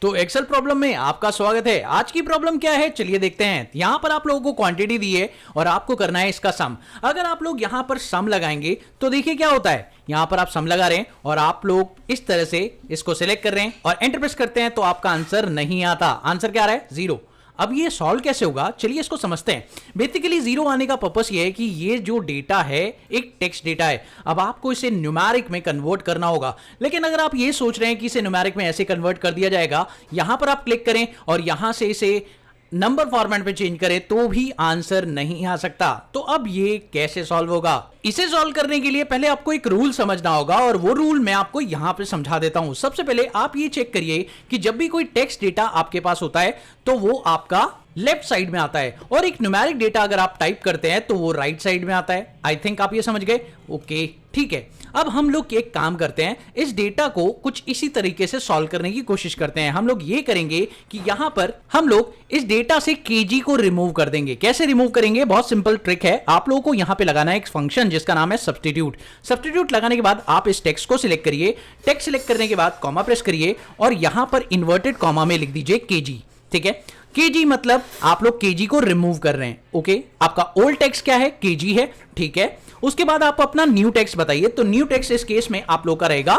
तो Excel problem में आपका स्वागत है। आज की प्रॉब्लम क्या है चलिए देखते हैं। यहां पर आप लोगों को क्वांटिटी दी है और आपको करना है इसका सम। अगर आप लोग यहां पर सम लगाएंगे तो देखिए क्या होता है। यहां पर आप सम लगा रहे हैं और आप लोग इस तरह से इसको सिलेक्ट कर रहे हैं और एंटर प्रेस करते हैं तो आपका आंसर नहीं आता। आंसर क्या आ रहा है? 0। अब ये सॉल्व कैसे होगा चलिए इसको समझते हैं। बेसिकली 0 आने का पर्पस ये है कि ये जो डेटा है एक टेक्स्ट डेटा है। अब आपको इसे न्यूमेरिक में कन्वर्ट करना होगा। लेकिन अगर आप ये सोच रहे हैं कि इसे न्यूमेरिक में ऐसे कन्वर्ट कर दिया जाएगा, यहां पर आप क्लिक करें और यहां से इसे नंबर फॉर्मेट में चेंज करें तो भी आंसर नहीं आ सकता। तो अब ये कैसे सॉल्व होगा? इसे सॉल्व करने के लिए पहले आपको एक रूल समझना होगा और वो रूल मैं आपको यहां पे समझा देता हूं। सबसे पहले आप ये चेक करिए कि जब भी कोई टेक्स्ट डेटा आपके पास होता है तो वो आपका लेफ्ट साइड में आता है और एक न्यूमेरिक डेटा अगर आप टाइप करते हैं तो वो राइट साइड में आता है। आई थिंक आप ये समझ गए। ओके ठीक है। अब हम लोग एक काम करते हैं, इस डेटा को कुछ इसी तरीके से सॉल्व करने की कोशिश करते हैं। हम लोग ये करेंगे कि यहां पर हम लोग इस डेटा से केजी को रिमूव कर देंगे। कैसे रिमूव करेंगे? बहुत सिंपल ट्रिक है। आप लोगों को यहां पे लगाना है एक फंक्शन जिसका नाम है सब्स्टिट्यूट। सब्स्टिट्यूट लगाने के बाद आप इस टेक्स्ट को सिलेक्ट करिए। टेक्स्ट सिलेक्ट करने के बाद कॉमा प्रेस करिए और यहां पर इन्वर्टेड कॉमा में लिख दीजिए केजी। ठीक है, केजी मतलब आप लोग केजी को रिमूव कर रहे हैं। ओके, आपका ओल्ड टेक्स्ट क्या है? केजी है। ठीक है, उसके बाद आप अपना न्यू टेक्स्ट बताइए। तो न्यू टेक्स्ट इस केस में आप लोग का रहेगा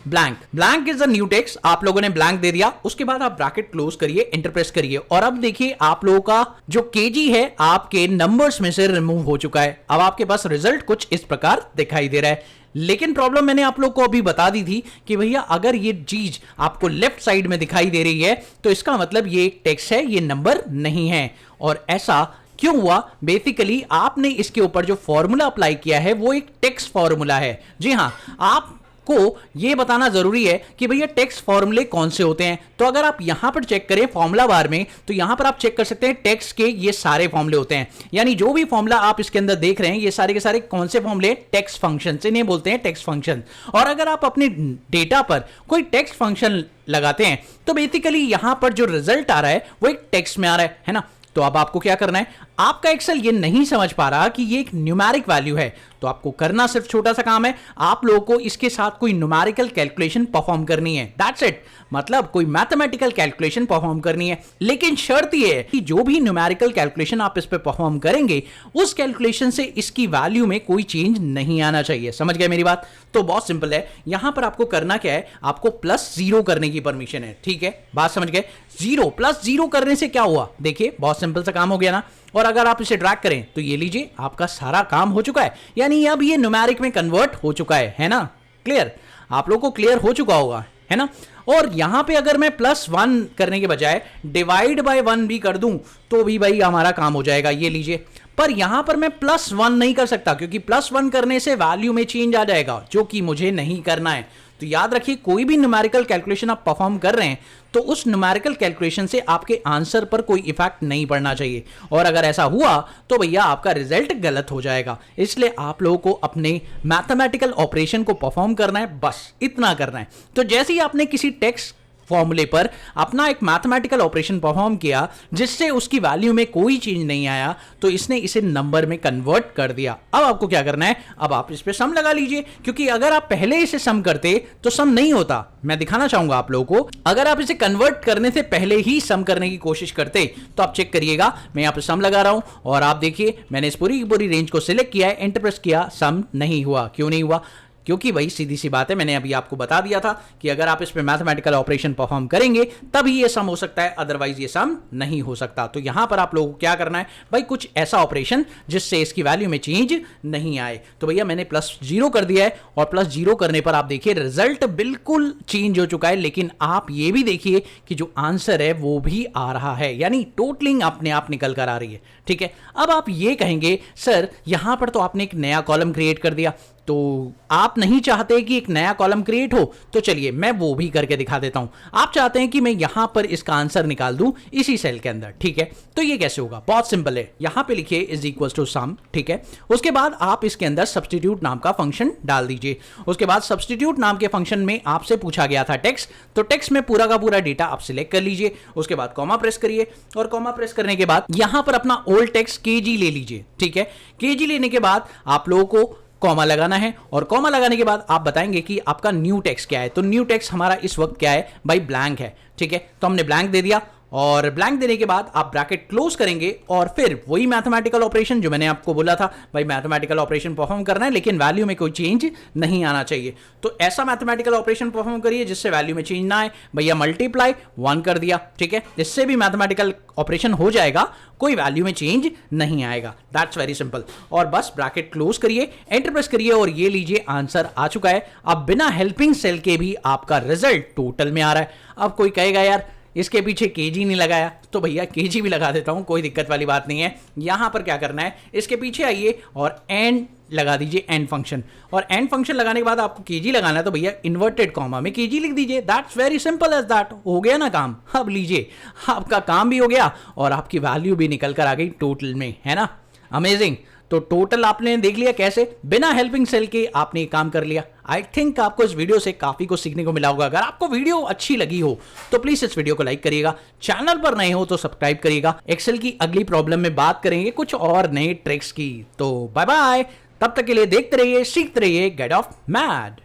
blank. Blank is the new text. आप लोगों ने ब्लैंक दे दिया। उसके बाद आप ब्रैकेट क्लोज करिए, एंटर प्रेस करिए और अब देखिए आप लोगों का जो केजी है आपके नंबर्स में से रिमूव हो चुका है। अब आपके पास रिजल्ट कुछ इस प्रकार दिखाई दे रहा है। लेकिन प्रॉब्लम मैंने आप लोग को अभी बता दी थी कि भैया अगर ये चीज आपको लेफ्ट साइड में दिखाई दे रही है तो इसका मतलब ये एक टेक्स्ट है, ये नंबर नहीं है। और ऐसा क्यों हुआ? बेसिकली आपने इसके ऊपर जो फॉर्मूला अप्लाई किया है वो एक टेक्स्ट फॉर्मूला है। जी हां, आपको यह बताना जरूरी है कि भैया टेक्स्ट फॉर्मूले कौन से होते हैं। तो अगर आप यहां पर चेक करें फॉर्मूला बार में तो यहां पर आप चेक कर सकते हैं टेक्स्ट के ये सारे फॉर्मूले होते हैं। यानी जो भी फॉर्मूला आप इसके अंदर देख रहे हैं ये सारे के सारे कौन से फॉर्मूले? टेक्स्ट फंक्शन से नहीं बोलते हैं टेक्स्ट फंक्शन। और अगर आप अपने डेटा पर कोई टेक्स्ट फंक्शन लगाते हैं तो बेसिकली यहां पर जो रिजल्ट आ रहा है वो एक टेक्स्ट में आ रहा है ना। तो अब आपको क्या करना है? आपका एक्सेल ये नहीं समझ पा रहा कि ये एक न्यूमेरिक वैल्यू है, तो आपको करना सिर्फ छोटा सा काम है। आप लोगों को इसके साथ कोई न्यूमेरिकल कैलकुलेशन परफॉर्म करनी है। That's it. मतलब कोई मैथमेटिकल कैलकुलेशन परफॉर्म करनी है। लेकिन शर्त ये है कि जो भी न्यूमेरिकल कैलकुलेशन आप इस पे परफॉर्म करेंगे उस कैलकुलेशन से इसकी वैल्यू में कोई चेंज नहीं आना चाहिए। समझ गए मेरी बात? तो बहुत सिंपल है। यहां पर आपको करना क्या है? आपको +0 करने की परमिशन है। ठीक है, बात समझ गए? 0 +0 करने से क्या हुआ? देखिए बहुत सिंपल सा काम हो गया ना। और अगर आप इसे ड्रैग करें तो ये लीजिए आपका सारा काम हो चुका है। यानी अब ये न्यूमेरिक में कन्वर्ट हो चुका है ना। क्लियर? आप लोगों को क्लियर हो चुका होगा, है ना। और यहां पे अगर मैं +1 करने के बजाय डिवाइड बाय 1 भी कर दूं तो भी भाई हमारा काम हो जाएगा। ये लीजिए, पर यहां पर मैं +1 नहीं कर सकता क्योंकि +1 करने से वैल्यू में चेंज आ जाएगा जो कि मुझे नहीं करना है। तो याद रखिए कोई भी न्यूमेरिकल कैलकुलेशन आप परफॉर्म कर रहे हैं तो उस न्यूमेरिकल कैलकुलेशन से आपके आंसर पर कोई इफेक्ट नहीं पड़ना चाहिए। और अगर ऐसा हुआ तो भैया आपका रिजल्ट गलत हो जाएगा। इसलिए आप लोगों को अपने मैथमेटिकल ऑपरेशन को परफॉर्म करना है, बस इतना करना है। तो जैसे ही आपने किसी टेक्स्ट फॉर्मूले पर अपना एक मैथमेटिकल ऑपरेशन परफॉर्म किया जिससे उसकी वैल्यू में कोई चेंज नहीं आया तो इसने इसे नंबर में कन्वर्ट कर दिया। अब आपको क्या करना है? अब आप इस पे सम लगा लीजिए क्योंकि अगर आप पहले इसे सम करते तो सम नहीं होता। मैं दिखाना चाहूंगा आप लोगों को। अगर आप इसे कन्वर्ट करने से पहले ही सम करने की कोशिश करते तो आप चेक करिएगा, मैं यहां पर सम लगा रहा हूं और आप देखिए मैंने इस पूरी की पूरी रेंज को सिलेक्ट किया है, एंटर प्रेस किया, सम नहीं हुआ। क्यों नहीं हुआ? क्योंकि भाई सीधी सी बात है, मैंने अभी आपको बता दिया था कि अगर आप इस पे मैथमेटिकल ऑपरेशन परफॉर्म करेंगे तभी ये सम हो सकता है, अदरवाइज ये सम नहीं हो सकता। तो यहां पर आप लोगों को क्या करना है भाई? कुछ ऐसा ऑपरेशन जिससे इसकी वैल्यू में चेंज नहीं आए। तो भैया मैंने +0 कर दिया है और +0 करने पर आप देखिए रिजल्ट बिल्कुल चेंज हो चुका है। लेकिन आप ये भी देखिए कि जो आंसर है वो भी आ रहा है, यानी टोटलिंग अपने आप निकल कर आ रही है। ठीक है, अब आप ये कहेंगे सर यहां पर तो आपने एक नया कॉलम क्रिएट कर दिया, तो आप नहीं चाहते कि एक नया कॉलम क्रिएट हो। तो चलिए मैं वो भी करके दिखा देता हूं। आप चाहते हैं कि मैं यहां पर इसका आंसर निकाल दूं इसी सेल के अंदर। ठीक है, तो ये कैसे होगा? बहुत सिंपल है। यहां पे लिखिए =सम। ठीक है, उसके बाद आप इसके अंदर सब्स्टिट्यूट नाम का फंक्शन डाल दीजिए। उसके बाद सब्स्टिट्यूट नाम के फंक्शन में आपसे पूछा गया था टेक्स्ट, तो टेक्स्ट में पूरा का पूरा डेटा आप सिलेक्ट कर लीजिए। उसके बाद कॉमा प्रेस करिए और कॉमा प्रेस करने के बाद यहां पर अपना ओल्ड टेक्स्ट केजी ले लीजिए। ठीक है, केजी लेने के बाद आप लोगों को कॉमा लगाना है और कॉमा लगाने के बाद आप बताएंगे कि आपका न्यू टेक्स्ट क्या है। तो न्यू टेक्स्ट हमारा इस वक्त क्या है भाई, ब्लैंक है। ठीक है, तो हमने ब्लैंक दे दिया और ब्लैंक देने के बाद आप ब्रैकेट क्लोज करेंगे और फिर वही मैथमेटिकल ऑपरेशन जो मैंने आपको बोला था भाई, मैथमेटिकल ऑपरेशन परफॉर्म करना है लेकिन वैल्यू में कोई चेंज नहीं आना चाहिए। तो ऐसा मैथमेटिकल ऑपरेशन परफॉर्म करिए जिससे वैल्यू में चेंज ना आए। भैया मल्टीप्लाई 1 कर दिया, ठीक है, इससे भी मैथमेटिकल ऑपरेशन हो जाएगा, कोई वैल्यू में चेंज नहीं आएगा। That's very simple. और बस ब्रैकेट क्लोज करिए, एंटर प्रेस करिए और ये लीजिए आंसर आ चुका है। अब बिना हेल्पिंग सेल के भी आपका रिजल्ट टोटल में आ रहा है। अब कोई कहेगा यार इसके पीछे केजी नहीं लगाया, तो भैया केजी भी लगा देता हूं, कोई दिक्कत वाली बात नहीं है। यहां पर क्या करना है, इसके पीछे आइए और एंड लगा दीजिए, एंड फंक्शन। और एंड फंक्शन लगाने के बाद आपको केजी लगाना है, तो भैया इन्वर्टेड कॉमा में केजी लिख दीजिए। That's very simple as that. हो गया ना काम। अब लीजिए आपका काम भी हो गया और आपकी वैल्यू भी निकल कर आ गई टोटल में, है ना। अमेजिंग। तो टोटल आपने देख लिया कैसे बिना हेल्पिंग सेल के आपने काम कर लिया। आई थिंक आपको इस वीडियो से काफी कुछ सीखने को मिला होगा। अगर आपको वीडियो अच्छी लगी हो तो प्लीज इस वीडियो को लाइक करिएगा, चैनल पर नए हो तो सब्सक्राइब करिएगा। एक्सेल की अगली प्रॉब्लम में बात करेंगे कुछ और नए ट्रिक्स की। तो बाय बाय, तब तक के लिए देखते रहिए, सीखते रहिए, गेट ऑफ मैड।